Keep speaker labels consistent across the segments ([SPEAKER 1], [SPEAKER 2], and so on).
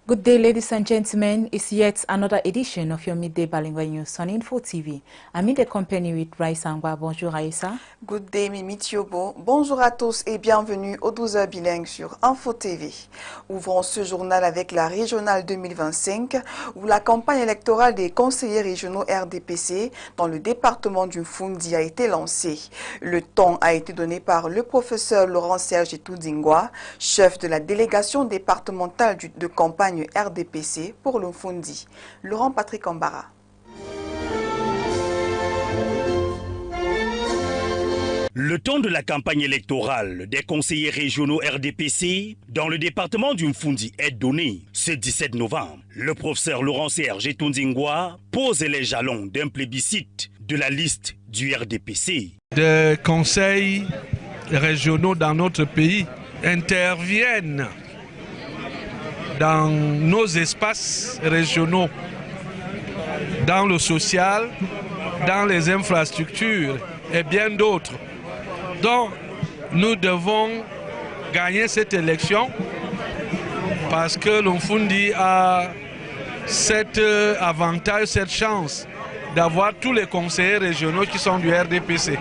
[SPEAKER 1] Good day, ladies and gentlemen. It's yet another edition of your midday bilingual news on Info TV. I'm in the company with Raïssa Ngwa. Bonjour Raïssa.
[SPEAKER 2] Good day, Mimi Thiobo. Bonjour à tous et bienvenue aux 12h bilingues sur Info TV. Ouvrons ce journal avec la régionale 2025 où la campagne électorale des conseillers régionaux RDPC dans le département du Fundi a été lancée. Le ton a été donné par le professeur Laurent-Serge Toudingwa, chef de la délégation départementale de campagne RDPC pour le Fundi. Laurent Patrick Ambara.
[SPEAKER 3] Le temps de la campagne électorale des conseillers régionaux RDPC dans le département du Mfundi est donné ce 17 novembre. Le professeur Laurent-Serge Toudingwa pose les jalons d'un plébiscite de la liste du RDPC.
[SPEAKER 4] Des conseils régionaux dans notre pays interviennent dans nos espaces régionaux, dans le social, dans les infrastructures et bien d'autres. Donc, nous devons gagner cette élection parce que l'Umfundi a cet avantage, cette chance d'avoir tous les conseillers régionaux qui sont du RDPC.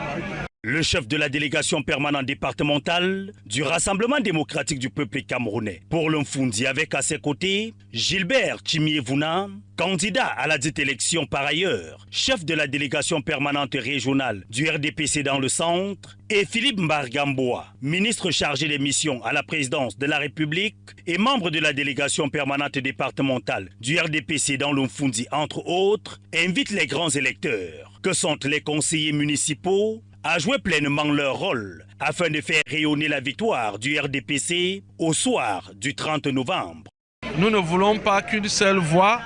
[SPEAKER 3] Le chef de la délégation permanente départementale du Rassemblement démocratique du peuple camerounais pour l'Umfundi avec à ses côtés Gilbert Timiévouna, candidat à la dite élection par ailleurs, chef de la délégation permanente régionale du RDPC dans le centre, et Philippe Mbargamboa, ministre chargé des missions à la présidence de la République et membre de la délégation permanente départementale du RDPC dans l'Umfundi entre autres, invitent les grands électeurs que sont les conseillers municipaux à jouer pleinement leur rôle afin de faire rayonner la victoire du RDPC au soir du 30 novembre.
[SPEAKER 4] Nous ne voulons pas qu'une seule voix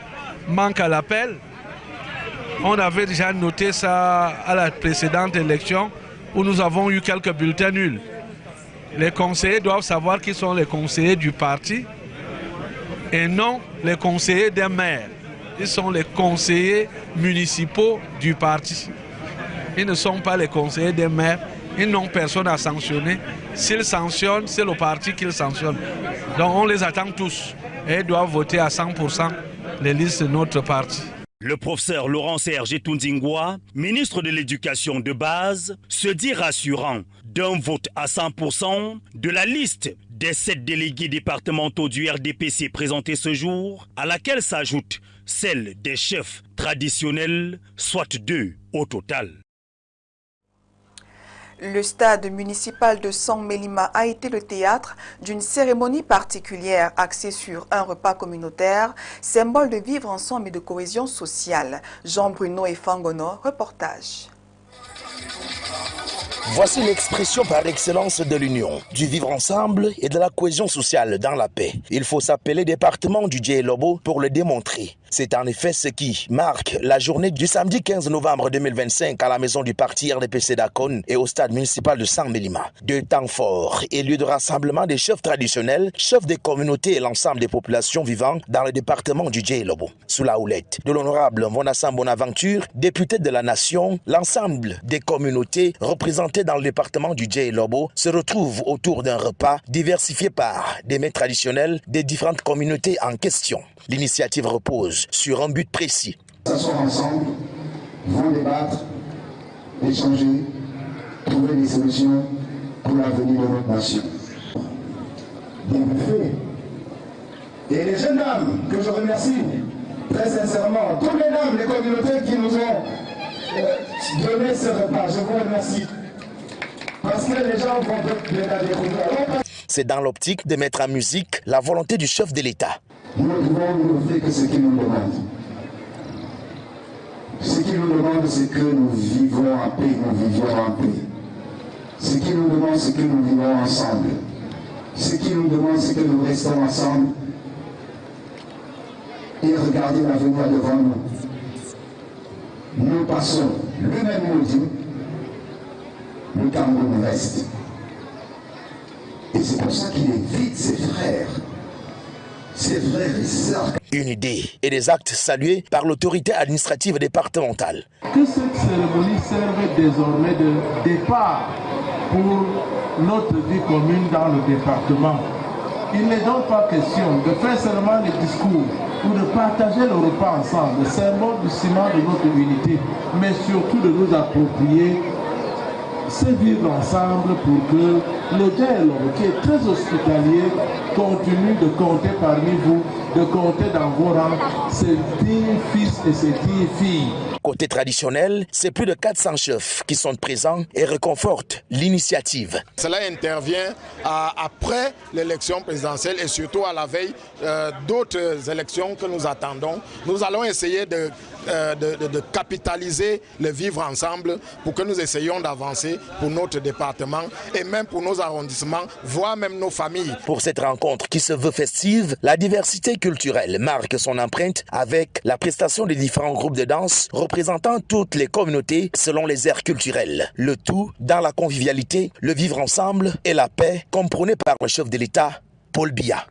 [SPEAKER 4] manque à l'appel. On avait déjà noté ça à la précédente élection où nous avons eu quelques bulletins nuls. Les conseillers doivent savoir qui sont les conseillers du parti et non les conseillers des maires. Ils sont les conseillers municipaux du parti. Ils ne sont pas les conseillers des maires, ils n'ont personne à sanctionner. S'ils sanctionnent, c'est le parti qu'ils sanctionnent. Donc on les attend tous et ils doivent voter à 100% les listes de notre parti.
[SPEAKER 3] Le professeur Laurent-Serge Toudingwa, ministre de l'Éducation de base, se dit rassurant d'un vote à 100% de la liste des 7 délégués départementaux du RDPC présentés ce jour, à laquelle s'ajoute celle des chefs traditionnels, soit 2 au total.
[SPEAKER 2] Le stade municipal de Sang-Mélima a été le théâtre d'une cérémonie particulière axée sur un repas communautaire, symbole de vivre ensemble et de cohésion sociale. Jean-Bruno et Fangono, reportage.
[SPEAKER 5] Voici l'expression par excellence de l'union, du vivre ensemble et de la cohésion sociale dans la paix. Il faut s'appeler département du Djélobo pour le démontrer. C'est en effet ce qui marque la journée du samedi 15 novembre 2025 à la maison du parti RDPC d'Akon et au stade municipal de Sang-Mélima. 2 temps forts et lieu de rassemblement des chefs traditionnels, chefs des communautés et l'ensemble des populations vivant dans le département du Djélobo. Sous la houlette de l'honorable Mvonassam Bonaventure, député de la nation, l'ensemble des communautés représentées dans le département du Djélobo se retrouvent autour d'un repas diversifié par des mets traditionnels des différentes communautés en question. L'initiative repose sur un but précis.
[SPEAKER 6] S'asseoir ensemble, vont débattre, échanger, trouver des solutions pour l'avenir de notre nation. Bien fait. Et les jeunes dames que je remercie très sincèrement, toutes les dames des communautés qui nous ont donné ce repas, je vous remercie. Parce que les gens vont les découvrir.
[SPEAKER 5] C'est dans l'optique de mettre en musique la volonté du chef de l'État.
[SPEAKER 6] Nous ne devons nous offrir que ce qu'ils nous demandent. Ce qu'ils nous demandent, c'est que nous vivons en paix, nous vivions en paix. Ce qu'ils nous demandent, c'est que nous vivons ensemble. Ce qu'ils nous demandent, c'est que nous restons ensemble et regardez l'avenir devant nous. Nous passons le même maudit, le Cameroun reste. Et c'est pour ça qu'il invite ses frères et sœurs.
[SPEAKER 5] Une idée et des actes salués par l'autorité administrative départementale.
[SPEAKER 7] Que cette cérémonie serve désormais de départ pour notre vie commune dans le département. Il n'est donc pas question de faire seulement des discours ou de partager le repas ensemble, le symbole du ciment de notre unité, mais surtout de nous approprier ce vivre ensemble pour que le dialogue qui est très hospitalier continue de compter parmi vous, de compter dans vos rangs, ses dignes fils et ses dignes filles.
[SPEAKER 5] Côté traditionnel, c'est plus de 400 chefs qui sont présents et réconfortent l'initiative.
[SPEAKER 8] Cela intervient après l'élection présidentielle et surtout à la veille d'autres élections que nous attendons. Nous allons essayer de capitaliser le vivre ensemble pour que nous essayions d'avancer pour notre département et même pour nos arrondissements, voire même nos familles.
[SPEAKER 5] Pour cette rencontre qui se veut festive, la diversité culturelle marque son empreinte avec la prestation des différents groupes de danse représentant toutes les communautés selon les aires culturelles. Le tout dans la convivialité, le vivre ensemble et la paix, comme prôné par le chef de l'État, Paul Biya.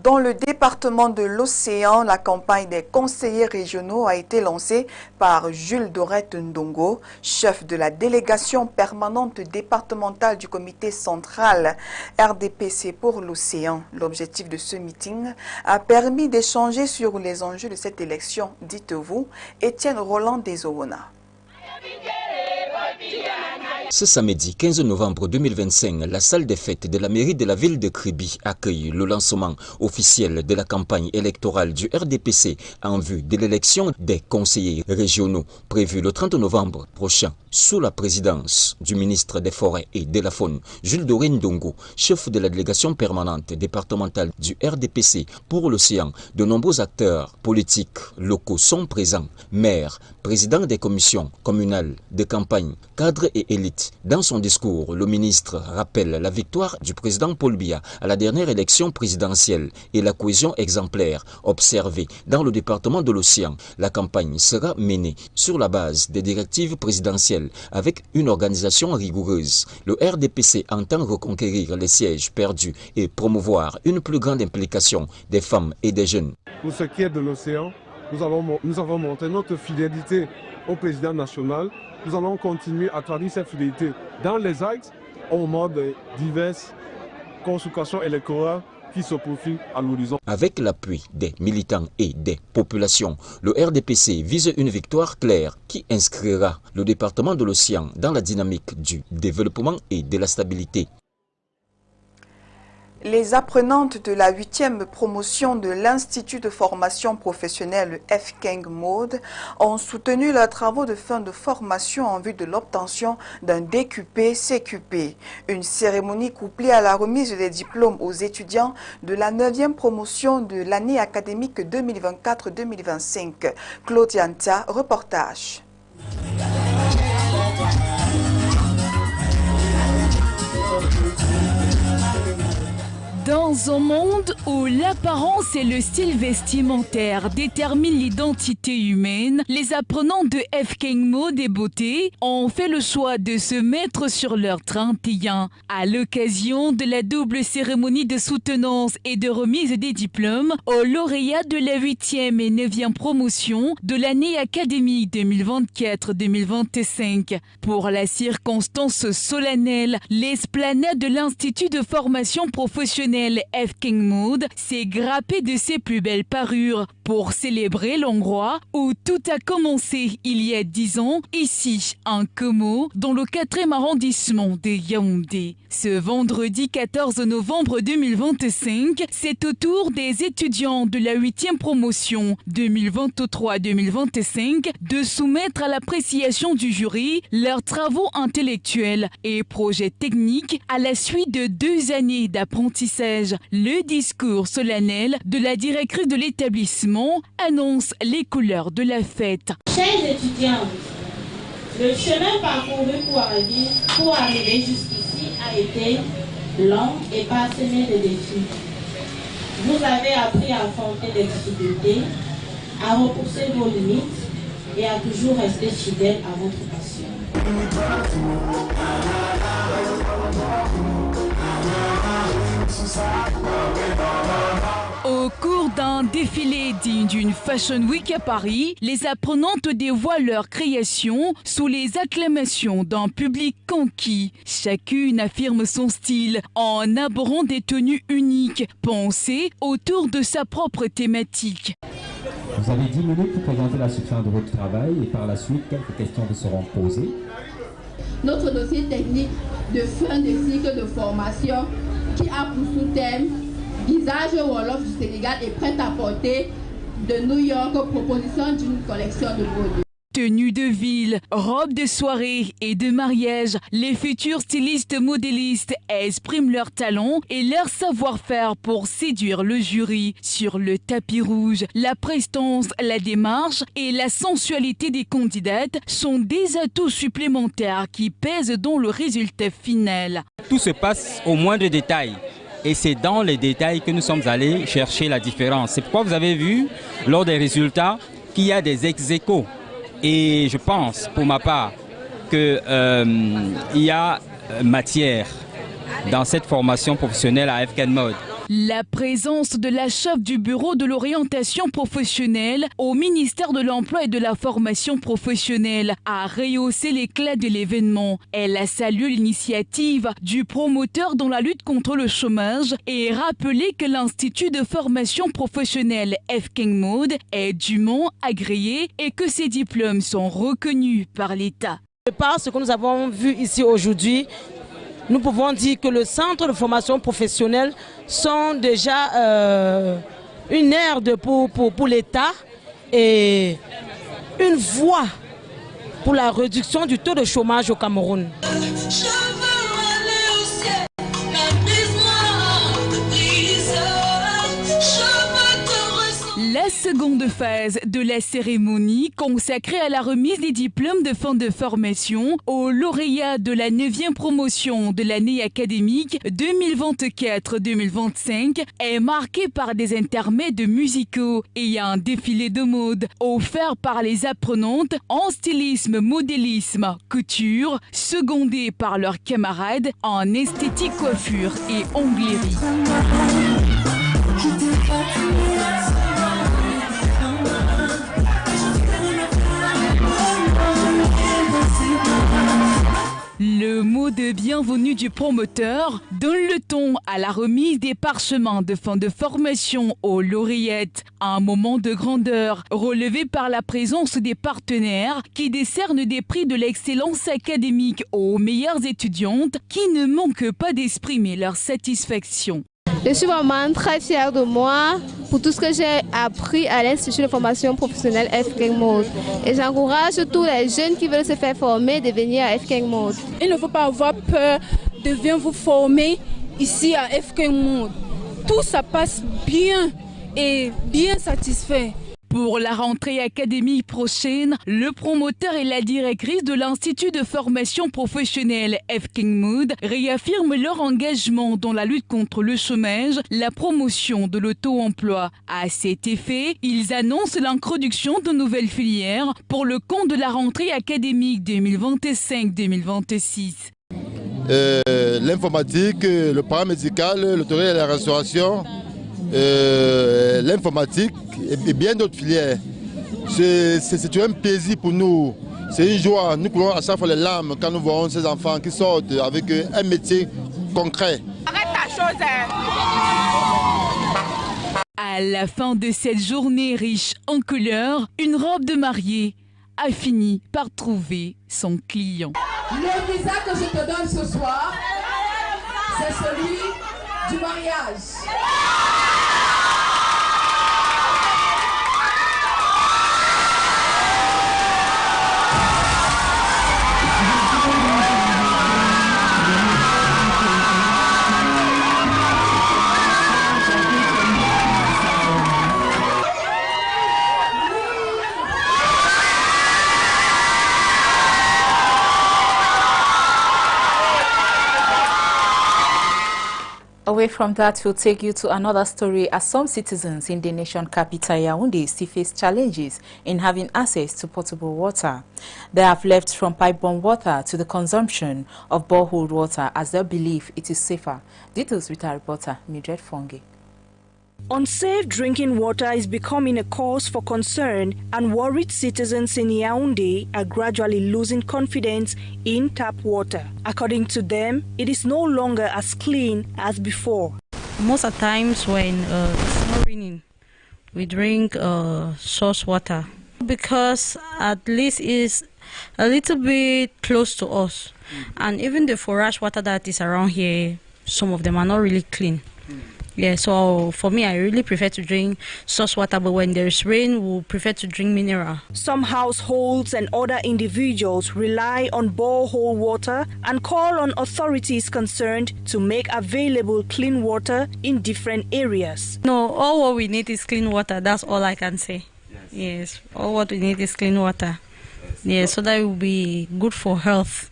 [SPEAKER 2] Dans le département de l'Océan, la campagne des conseillers régionaux a été lancée par Jules Dorette Ndongo, chef de la délégation permanente départementale du comité central RDPC pour l'Océan. L'objectif de ce meeting a permis d'échanger sur les enjeux de cette élection. Dites-vous, Étienne Roland Desowona.
[SPEAKER 9] Ce samedi 15 novembre 2025, la salle des fêtes de la mairie de la ville de Kribi accueille le lancement officiel de la campagne électorale du RDPC en vue de l'élection des conseillers régionaux prévue le 30 novembre prochain sous la présidence du ministre des Forêts et de la Faune, Jules Dorette Ndongo, chef de la délégation permanente départementale du RDPC pour l'Océan. De nombreux acteurs politiques locaux sont présents, maires, présidents des commissions communales de campagne, cadres et élites. Dans son discours, le ministre rappelle la victoire du président Paul Biya à la dernière élection présidentielle et la cohésion exemplaire observée dans le département de l'Océan. La campagne sera menée sur la base des directives présidentielles avec une organisation rigoureuse. Le RDPC entend reconquérir les sièges perdus et promouvoir une plus grande implication des femmes et des jeunes.
[SPEAKER 10] Pour ce qui est de l'Océan, nous avons montré notre fidélité au président national. Nous allons continuer à traduire cette fidélité dans les actes au moment de diverses consultations électorales qui se profilent à l'horizon.
[SPEAKER 9] Avec l'appui des militants et des populations, le RDPC vise une victoire claire qui inscrira le département de l'Océan dans la dynamique du développement et de la stabilité.
[SPEAKER 2] Les apprenantes de la 8e promotion de l'Institut de formation professionnelle FKeng Mode ont soutenu leurs travaux de fin de formation en vue de l'obtention d'un DQP-CQP. Une cérémonie couplée à la remise des diplômes aux étudiants de la 9e promotion de l'année académique 2024-2025. Claudianta, reportage.
[SPEAKER 11] Dans un monde où l'apparence et le style vestimentaire déterminent l'identité humaine, les apprenants de FKeng Mode et Beauté ont fait le choix de se mettre sur leur 31. À l'occasion de la double cérémonie de soutenance et de remise des diplômes aux lauréats de la 8e et 9e promotion de l'année académique 2024-2025. Pour la circonstance solennelle, l'esplanade de l'Institut de formation professionnelle FKeng Mode s'est grappé de ses plus belles parures pour célébrer l'endroit où tout a commencé il y a 10 ans, ici, en Como, dans le 4e arrondissement de Yaoundé. Ce vendredi 14 novembre 2025, c'est au tour des étudiants de la 8e promotion 2023-2025 de soumettre à l'appréciation du jury leurs travaux intellectuels et projets techniques à la suite de 2 années d'apprentissage. Le discours solennel de la directrice de l'établissement annonce les couleurs de la fête.
[SPEAKER 12] Chers étudiants, le chemin parcouru pour arriver jusqu'ici a été long et parsemé de défis. Vous avez appris à affronter les difficultés, à repousser vos limites et à toujours rester fidèle à votre passion.
[SPEAKER 11] Au cours d'un défilé digne d'une Fashion Week à Paris, les apprenantes dévoilent leur création sous les acclamations d'un public conquis. Chacune affirme son style en abordant des tenues uniques, pensées autour de sa propre thématique.
[SPEAKER 13] Vous avez 10 minutes pour présenter la substance de votre travail et par la suite, quelques questions vous seront posées.
[SPEAKER 14] Notre dossier technique de fin de cycle de formation qui a pour sous-thème Visage Wolof du Sénégal est prêt à porter de New York, proposition d'une collection de produits.
[SPEAKER 11] Tenue de ville, robes de soirée et de mariage, les futurs stylistes modélistes expriment leur talent et leur savoir-faire pour séduire le jury. Sur le tapis rouge, la prestance, la démarche et la sensualité des candidates sont des atouts supplémentaires qui pèsent dans le résultat final.
[SPEAKER 15] Tout se passe au moindre détail. Et c'est dans les détails que nous sommes allés chercher la différence. C'est pourquoi vous avez vu, lors des résultats, qu'il y a des ex-aequo. Et je pense, pour ma part, qu'il y a matière dans cette formation professionnelle à FK Mode.
[SPEAKER 11] La présence de la chef du bureau de l'orientation professionnelle au ministère de l'Emploi et de la formation professionnelle a rehaussé l'éclat de l'événement. Elle a salué l'initiative du promoteur dans la lutte contre le chômage et rappelé que l'Institut de formation professionnelle FK Mode est dûment agréé et que ses diplômes sont reconnus par l'État.
[SPEAKER 16] Par ce que nous avons vu ici aujourd'hui, nous pouvons dire que le centre de formation professionnelle sont déjà une aire pour l'État et une voie pour la réduction du taux de chômage au Cameroun.
[SPEAKER 11] La seconde phase de la cérémonie consacrée à la remise des diplômes de fin de formation aux lauréats de la 9e promotion de l'année académique 2024-2025 est marquée par des intermèdes musicaux et un défilé de mode offert par les apprenantes en stylisme, modélisme, couture, secondées par leurs camarades en esthétique, coiffure et onglerie. Le mot de bienvenue du promoteur donne le ton à la remise des parchemins de fin de formation aux lauréates. Un moment de grandeur relevé par la présence des partenaires qui décernent des prix de l'excellence académique aux meilleures étudiantes qui ne manquent pas d'exprimer leur satisfaction.
[SPEAKER 17] Je suis vraiment très fière de moi pour tout ce que j'ai appris à l'Institut de formation professionnelle FK Mode. Et j'encourage tous les jeunes qui veulent se faire former de venir à FK Mode.
[SPEAKER 18] Il ne faut pas avoir peur de venir vous former ici à FK Mode. Tout ça passe bien et bien satisfait.
[SPEAKER 11] Pour la rentrée académique prochaine, le promoteur et la directrice de l'Institut de formation professionnelle FK Mode réaffirment leur engagement dans la lutte contre le chômage, la promotion de l'auto-emploi. À cet effet, ils annoncent l'introduction de nouvelles filières pour le compte de la rentrée académique 2025-2026.
[SPEAKER 19] L'informatique, le paramédical, l'hôtellerie et la restauration, l'informatique et bien d'autres filières. C'est un plaisir pour nous, c'est une joie. Nous coulons à chaque fois les larmes quand nous voyons ces enfants qui sortent avec un métier concret.
[SPEAKER 18] Arrête ta chose,
[SPEAKER 11] À la fin de cette journée riche en couleurs, une robe de mariée a fini par trouver son client.
[SPEAKER 20] Le visa que je te donne ce soir, c'est celui du mariage.
[SPEAKER 1] Away from that, we'll take you to another story as some citizens in the nation capital Yaoundé still face challenges in having access to potable water. They have left from pipe-borne water to the consumption of borehole water as they believe it is safer. Details with our reporter, Mildred Fonge.
[SPEAKER 21] Unsafe drinking water is becoming a cause for concern, and worried citizens in Yaoundé are gradually losing confidence in tap water. According to them, it is no longer as clean as before.
[SPEAKER 22] Most of the times when it's not raining, we drink source water because at least it's a little bit close to us. And even the forage water that is around here, some of them are not really clean. Yeah, so for me, I really prefer to drink source water, but when there is rain, we'll prefer to drink mineral.
[SPEAKER 21] Some households and other individuals rely on borehole water and call on authorities concerned to make available clean water in different areas.
[SPEAKER 22] No, all what we need is clean water. That's all I can say. Yes, all what we need is clean water. Yes, so that will be good for health.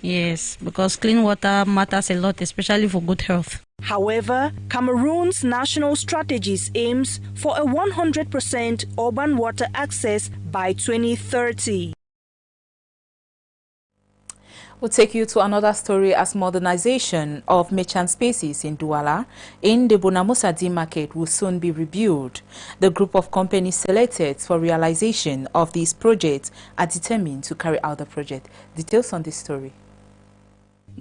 [SPEAKER 22] Yes, because clean water matters a lot, especially for good health.
[SPEAKER 21] However, Cameroon's national strategies aims for a 100% urban water access by 2030.
[SPEAKER 1] We'll take you to another story as modernization of merchant spaces in Douala in the Bonamosadi market will soon be rebuilt. The group of companies selected for realization of these projects are determined to carry out the project. Details on this story.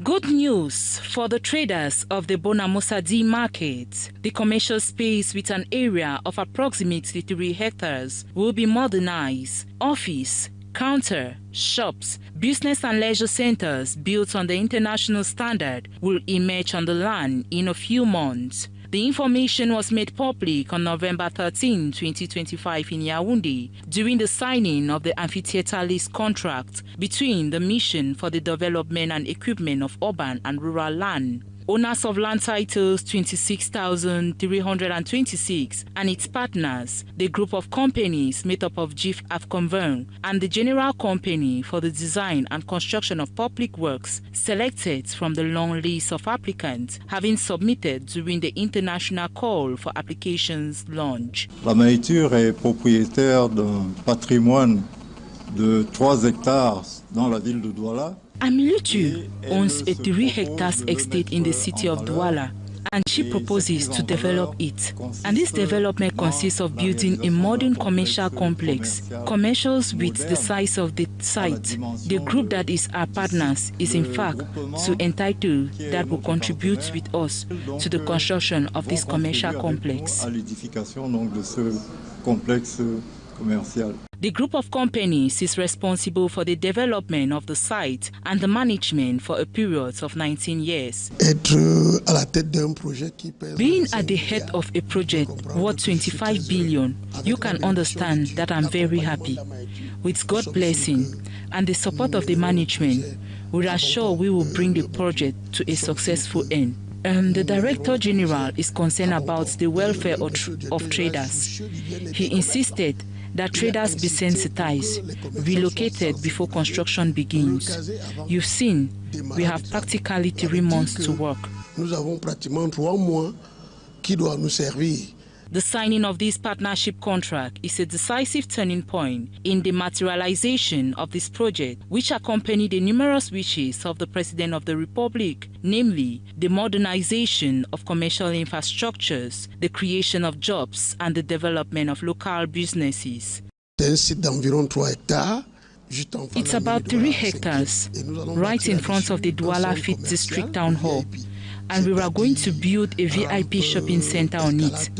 [SPEAKER 11] Good news for the traders of the Bonamosadi market. The commercial space with an area of approximately 3 hectares will be modernized. Office, counter, shops, business and leisure centers built on the international standard will emerge on the land in a few months. The information was made public on November 13, 2025 in Yaoundé during the signing of the amphitheater lease contract between the Mission for the Development and Equipment of Urban and Rural Land, owners of land titles 26,326 and its partners, the group of companies made up of GIF Afconvern and the General Company for the Design and Construction of Public Works, selected from the long list of applicants having submitted during the international call for applications launch.
[SPEAKER 23] La Maïture est propriétaire d'un patrimoine de 3 hectares dans la ville de Douala.
[SPEAKER 11] Amilitu owns a 3 hectares estate in the city of Douala, and she proposes to develop it. And this development consists of building a modern commercial complex. Commercials with the size of the site. The group that is our partners is in fact to entitle that will contribute with us to the construction of this commercial complex. The group of companies is responsible for the development of the site and the management for a period of 19 years. Being at the head of a project worth 25 billion, you can understand that I'm very happy. With God's blessing and the support of the management, we are sure we will bring the project to a successful end. The Director General is concerned about the welfare of traders. He insisted that traders be sensitized, relocated before construction begins. You've seen, we have practically 3 months to work.
[SPEAKER 24] Nous avons pratiquement 3 mois qui doivent nous servir.
[SPEAKER 11] The signing of this partnership contract is a decisive turning point in the materialization of this project, which accompanied the numerous wishes of the President of the Republic, namely the modernization of commercial infrastructures, the creation of jobs, and the development of local businesses.
[SPEAKER 24] C'est un site d'environ 3 hectares.
[SPEAKER 11] It's about 3 hectares, right in front of the Douala Fit District Town Hall. And we are going to build a VIP shopping center on it.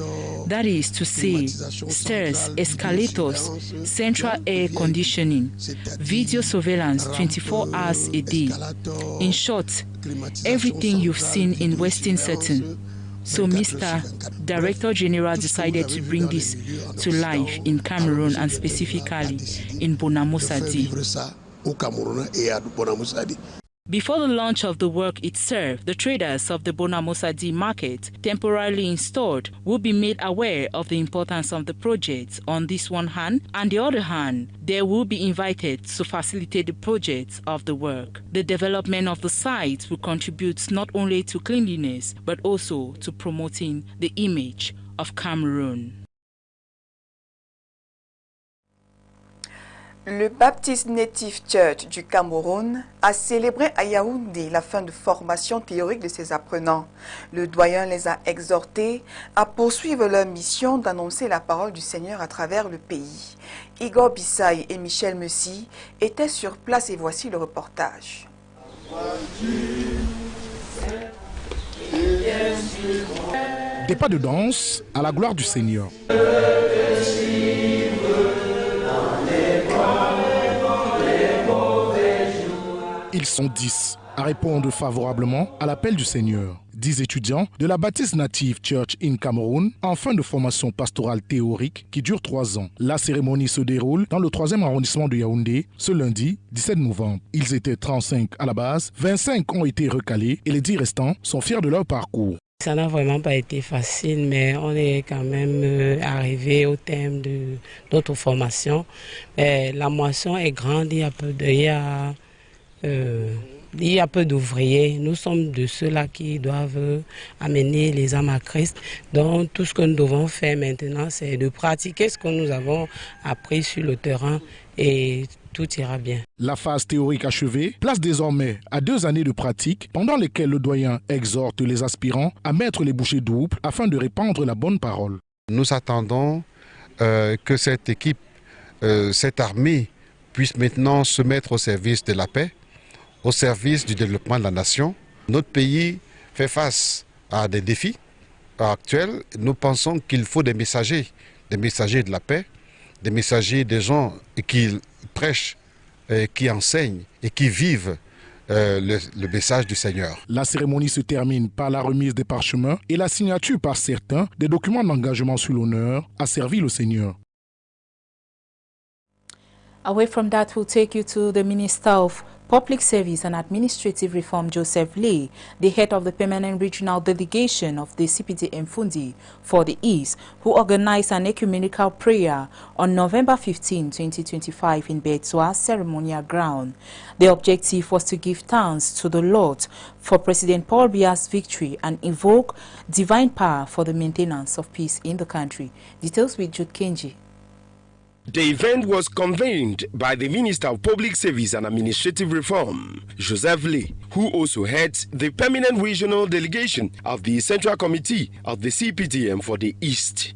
[SPEAKER 11] That is to say, stairs, escalators, central air conditioning, video surveillance 24 hours a day. In short, everything you've seen in Western setting. So Mr. Director General decided to bring this to life in Cameroon and specifically in Bonamosadi. Before the launch of the work itself, the traders of the Bonamosadi market, temporarily installed, will be made aware of the importance of the project on this one hand, and the other hand, they will be invited to facilitate the project of the work. The development of the site will contribute not only to cleanliness, but also to promoting the image of Cameroon.
[SPEAKER 2] Le Baptist Native Church du Cameroun a célébré à Yaoundé la fin de formation théorique de ses apprenants. Le doyen les a exhortés à poursuivre leur mission d'annoncer la parole du Seigneur à travers le pays. Igor Bissaï et Michel Messi étaient sur place et voici le reportage.
[SPEAKER 3] Des pas de danse à la gloire du Seigneur. Ils sont 10 à répondre favorablement à l'appel du Seigneur. 10 étudiants de la Baptist Native Church in Cameroun en fin de formation pastorale théorique qui dure 3 ans. La cérémonie se déroule dans le 3e arrondissement de Yaoundé ce lundi 17 novembre. Ils étaient 35 à la base, 25 ont été recalés et les 10 restants sont fiers de leur parcours.
[SPEAKER 4] Ça n'a vraiment pas été facile, mais on est quand même arrivé au thème de notre formation. La moisson est grande, il y a peu d'ouvriers. Nous sommes de ceux-là qui doivent amener les âmes à Christ. Donc tout ce que nous devons faire maintenant, c'est de pratiquer ce que nous avons appris sur le terrain et tout ira bien.
[SPEAKER 3] La phase théorique achevée place désormais à 2 années de pratique pendant lesquelles le doyen exhorte les aspirants à mettre les bouchées doubles afin de répandre la bonne parole.
[SPEAKER 6] Nous attendons que cette équipe, cette armée puisse maintenant se mettre au service de la paix, au service du développement de la nation. Notre pays fait face à des défis actuels. Nous pensons qu'il faut des messagers de la paix, des messagers, des gens qui prêchent, qui enseignent et qui vivent le message du Seigneur.
[SPEAKER 3] La cérémonie se termine par la remise des parchemins et la signature par certains des documents d'engagement sur l'honneur à servir le Seigneur.
[SPEAKER 1] Away from that, we'll take you to the Minister of Public Service and Administrative Reform, Joseph Lee, the head of the permanent regional delegation of the CPT Mfundi for the East, who organized an ecumenical prayer on November 15, 2025 in Betua ceremonial ground. The objective was to give thanks to the Lord for President Paul Biya's victory and invoke divine power for the maintenance of peace in the country. Details with Jude Kenji.
[SPEAKER 7] The event was convened by the Minister of Public Service and Administrative Reform, Joseph Lee, who also heads the permanent regional delegation of the Central Committee of the CPTM for the East.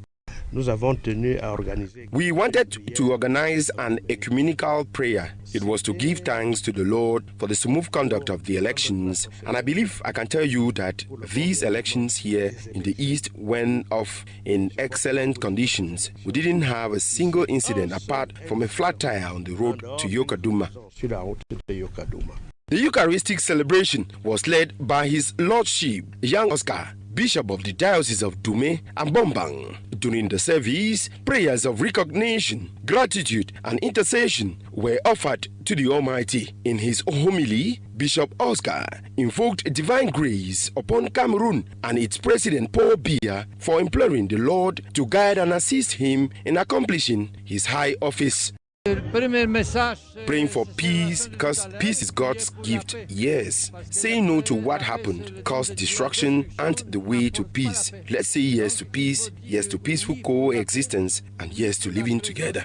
[SPEAKER 7] We wanted to organize an ecumenical prayer. It was to give thanks to the Lord for the smooth conduct of the elections, and I believe I can tell you that these elections here in the East went off in excellent conditions. We didn't have a single incident apart from a flat tire on the road to Yokaduma. The Eucharistic celebration was led by His Lordship, Young Oscar, Bishop of the Diocese of Dume and Bombang. During the service, prayers of recognition, gratitude, and intercession were offered to the Almighty. In his homily, Bishop Oscar invoked divine grace upon Cameroon and its President Paul Biya for imploring the Lord to guide and assist him in accomplishing his high office. Praying for peace, because peace is God's gift, yes. Saying no to what happened caused destruction and the way to peace. Let's say yes to peace, yes to peaceful coexistence, and yes to living together.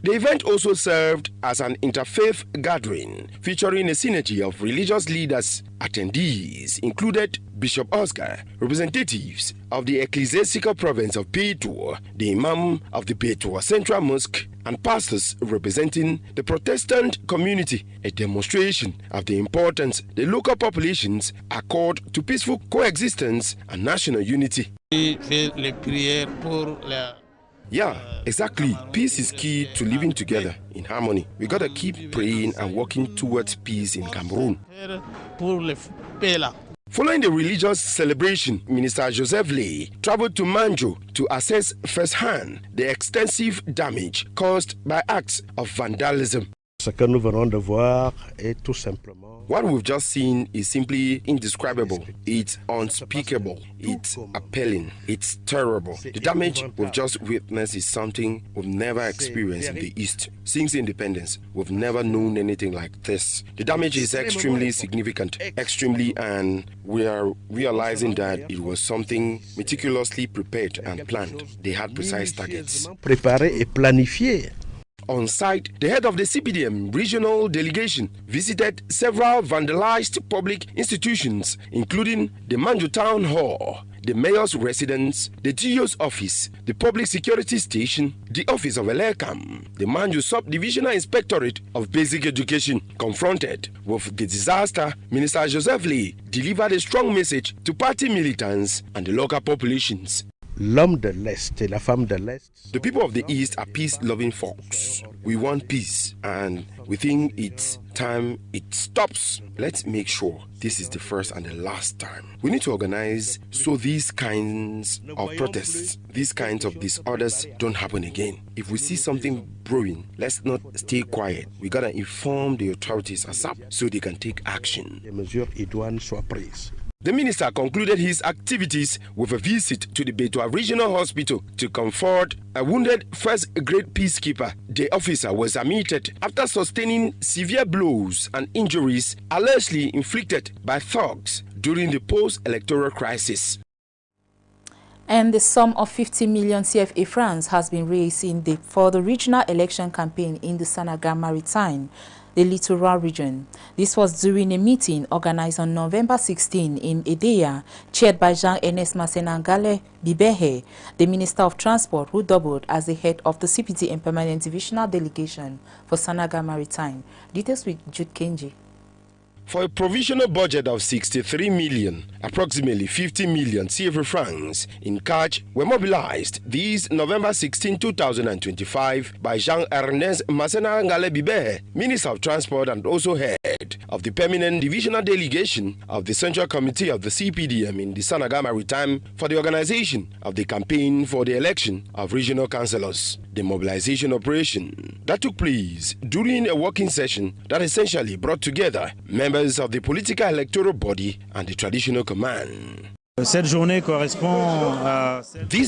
[SPEAKER 7] The event also served as an interfaith gathering featuring a synergy of religious leaders. Attendees included Bishop Oscar, representatives of the ecclesiastical province of Betua, the Imam of the Betua Central Mosque, and pastors representing the Protestant community, a demonstration of the importance the local populations accord to peaceful coexistence and national unity. Yeah, exactly. Peace is key to living together in harmony. We gotta keep praying and working towards peace in Cameroon. Following the religious celebration, Minister Joseph Lee traveled to Manjo to assess firsthand the extensive damage caused by acts of vandalism.
[SPEAKER 5] Ce que nous venons de voir est tout simplement.
[SPEAKER 7] What we've just seen is simply indescribable. It's unspeakable. It's appalling. It's terrible. The damage we've just witnessed is something we've never experienced in the East. Since independence, we've never known anything like this. The damage is extremely significant, and we are realizing that it was something meticulously prepared and planned. They had precise targets.
[SPEAKER 5] Préparé et planifié.
[SPEAKER 7] On site, the head of the CPDM regional delegation visited several vandalized public institutions, including the Manju Town Hall, the mayor's residence, the GO's office, the public security station, the office of Elekam, the Manju Subdivisional Inspectorate of Basic Education. Confronted with the disaster, Minister Joseph Lee delivered a strong message to party militants and the local populations.
[SPEAKER 5] L'homme de l'Est et la femme de l'Est.
[SPEAKER 7] The people of the East are peace-loving folks. We want peace, and we think it's time it stops. Let's make sure this is the first and the last time. We need to organize so these kinds of protests, these kinds of disorders don't happen again. If we see something brewing, let's not stay quiet. We gotta inform the authorities ASAP so they can take action.
[SPEAKER 5] Les mesures idoines soient prises.
[SPEAKER 7] The minister concluded his activities with a visit to the Betua Regional Hospital to comfort a wounded first-grade peacekeeper. The officer was admitted after sustaining severe blows and injuries allegedly inflicted by thugs during the post-electoral crisis.
[SPEAKER 1] And the sum of 50 million CFA francs has been raised for the regional election campaign in the Sanaga Maritime, the littoral region. This was during a meeting organized on November 16 in Edea, chaired by Jean-Ernest Masenangale Bibehe, the Minister of Transport, who doubled as the head of the CPTM Permanent Divisional Delegation for Sanaga Maritime. Details with Jude Kenji.
[SPEAKER 7] For a provisional budget of 63 million, approximately 50 million CFA francs in cash were mobilized this November 16, 2025 by Jean-Ernest Masenangale Bibehe, Minister of Transport and also head of the Permanent Divisional Delegation of the Central Committee of the CPDM in the Sanaga Maritime for the organization of the campaign for the election of regional councillors. The mobilization operation that took place during a working session that essentially brought together members of the political electoral body and the traditional command. This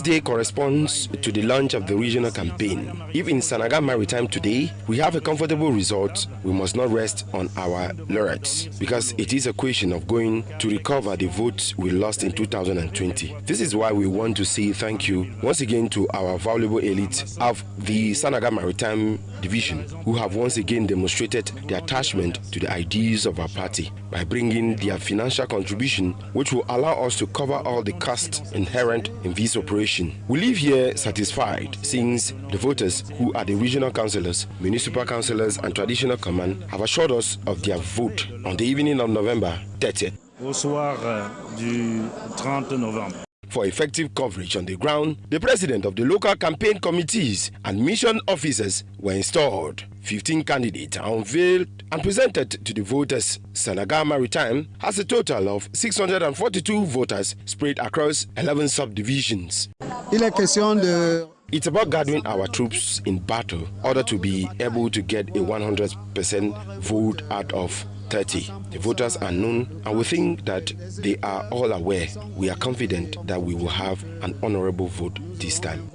[SPEAKER 7] day corresponds to the launch of the regional campaign. If in Sanaga Maritime today we have a comfortable result, we must not rest on our laurels, because it is a question of going to recover the votes we lost in 2020. This is why we want to say thank you once again to our valuable elite of the Sanaga Maritime Division, who have once again demonstrated their attachment to the ideas of our party by bringing their financial contribution, which will allow us to cover all the costs inherent in this operation. We leave here satisfied, since the voters, who are the regional councillors, municipal councillors and traditional command, have assured us of their vote on the evening of November 30th.
[SPEAKER 8] Au soir du 30 novembre.
[SPEAKER 7] For effective coverage on the ground, the president of the local campaign committees and mission officers were installed. 15 candidates are unveiled and presented to the voters. Sanaga Maritime has a total of 642 voters spread across 11 subdivisions. It's about gathering our troops in battle in order to be able to get a 100% vote out of 30. The voters are known, and we think that they are all aware. We are confident that we will have an honorable vote this time.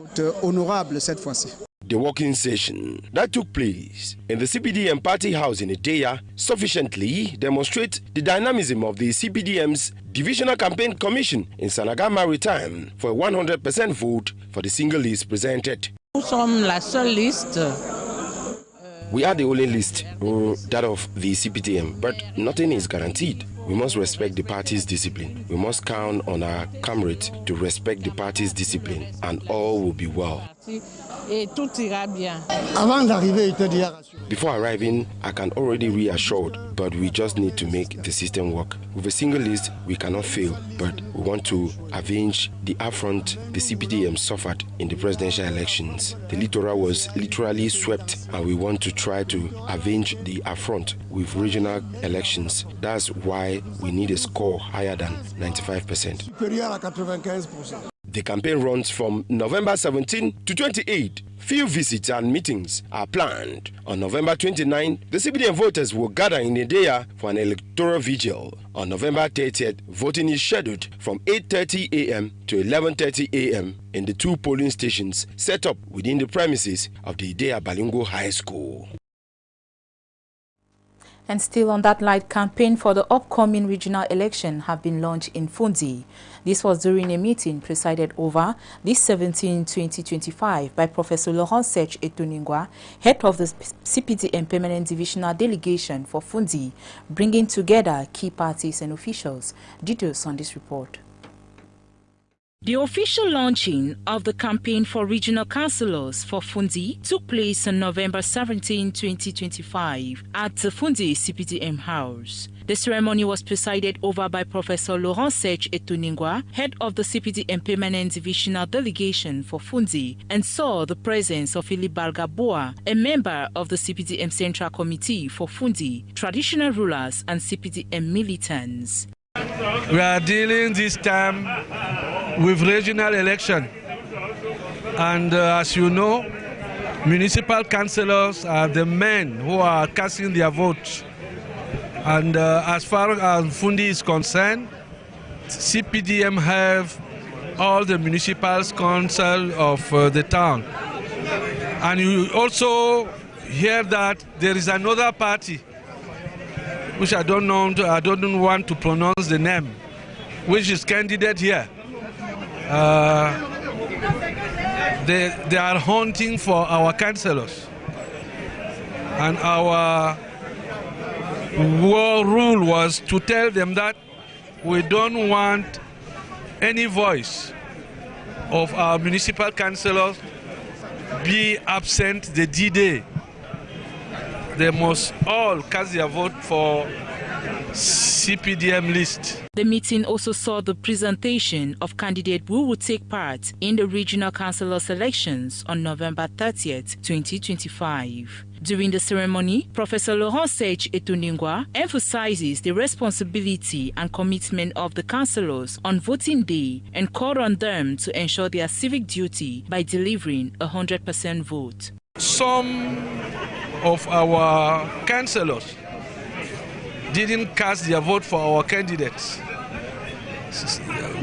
[SPEAKER 7] The working session that took place in the CPDM Party House in Edea sufficiently demonstrates the dynamism of the CPDM's Divisional Campaign Commission in Sanaga Maritime for a 100% vote for the single list presented.
[SPEAKER 9] Nous sommes la seule liste.
[SPEAKER 7] We are the only list, that of the CPTM, but nothing is guaranteed. We must respect the party's discipline. We must count on our comrades to respect the party's discipline, and all will be well. Before arriving, I can already reassured, but we just need to make the system work. With a single list, we cannot fail, but we want to avenge the affront the CPDM suffered in the presidential elections. The littoral was literally swept, and we want to try to avenge the affront with regional elections. That's why we need a score higher than 95%. The campaign runs from November 17 to 28 Few visits and meetings are planned. On November 29th, the CPDM voters will gather in Idea for an electoral vigil. On November 30th, voting is scheduled from 8:30 a.m. to 11:30 a.m. in the 2 polling stations set up within the premises of the Idea Bilingue High School.
[SPEAKER 1] And still on that light, campaign for the upcoming regional election have been launched in Fundi. This was during a meeting presided over this 17-2025 by Professor Laurent Sech Etoningwa, head of the CPDM Permanent Divisional Delegation for Fundi, bringing together key parties and officials. Details on this report.
[SPEAKER 11] The official launching of the campaign for regional councillors for Fundi took place on November 17, 2025 at the Fundi CPDM House. The ceremony was presided over by Professor Laurent Sech Etoningwa, head of the CPDM Permanent Divisional Delegation for Fundi, and saw the presence of Philip Balgaboa, a member of the CPDM Central Committee for Fundi, traditional rulers and CPDM militants.
[SPEAKER 10] We are dealing this time with regional election, and as you know, municipal councillors are the men who are casting their votes. And as far as Fundi is concerned, CPDM have all the municipal council of the town. And you also hear that there is another party, which I don't want to pronounce the name, which is candidate here. They are hunting for our councillors, and our rule was to tell them that we don't want any voice of our municipal councillors be absent the D-Day. They must all cast their vote for CPDM list.
[SPEAKER 11] The meeting also saw the presentation of candidates who will take part in the regional councillor selections on November 30th, 2025. During the ceremony, Professor Laurent Sech Etoningwa emphasizes the responsibility and commitment of the councillors on voting day and called on them to ensure their civic duty by delivering 100% vote.
[SPEAKER 10] Some of our councillors didn't cast their vote for our candidates.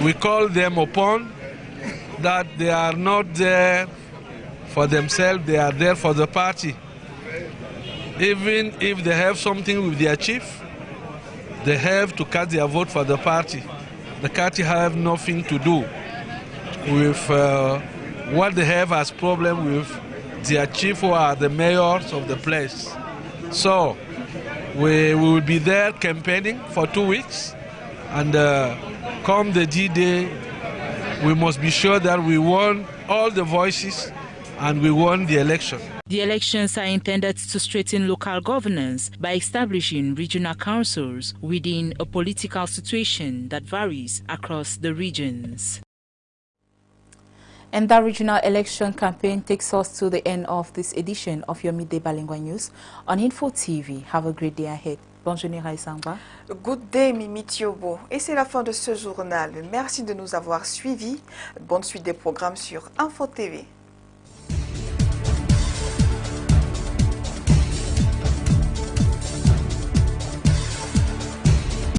[SPEAKER 10] We call them upon that they are not there for themselves, they are there for the party. Even if they have something with their chief, they have to cast their vote for the party. The party have nothing to do with what they have as problem with their chief, who are the mayors of the place. So we will be there campaigning for 2 weeks, and come the D-Day, we must be sure that we won all the voices and we won the election.
[SPEAKER 11] The elections are intended to strengthen local governance by establishing regional councils within a political situation that varies across the regions.
[SPEAKER 1] And that regional election campaign takes us to the end of this edition of your Midday Bilingue News on Info TV. Have a great day ahead. Bonjour Nira Sangba.
[SPEAKER 2] Good day Mimi Thiobo. Et c'est la fin de ce journal. Merci de nous avoir suivis. Bonne suite des programmes sur Info TV.